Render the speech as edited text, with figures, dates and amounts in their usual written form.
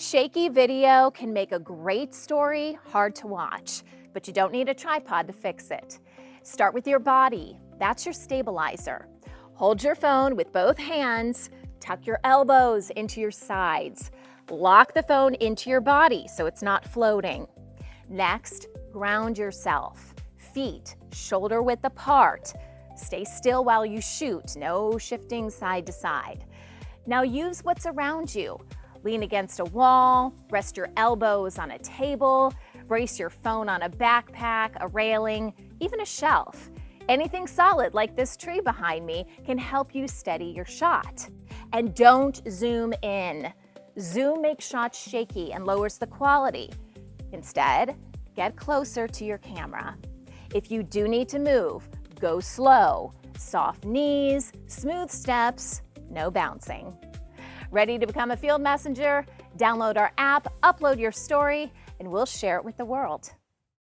Shaky video can make a great story hard to watch, but you don't need a tripod to fix it. Start with your body. That's your stabilizer. Hold your phone with both hands, tuck your elbows into your sides. Lock the phone into your body so it's not floating. Next, ground yourself. Feet shoulder width apart. Stay still while you shoot, no shifting side to side. Now use what's around you. Lean against a wall, rest your elbows on a table, brace your phone on a backpack, a railing, even a shelf. Anything solid like this tree behind me can help you steady your shot. And don't zoom in. Zoom makes shots shaky and lowers the quality. Instead, get closer to your camera. If you do need to move, go slow. Soft knees, smooth steps, no bouncing. Ready to become a field messenger? Download our app, upload your story, and we'll share it with the world.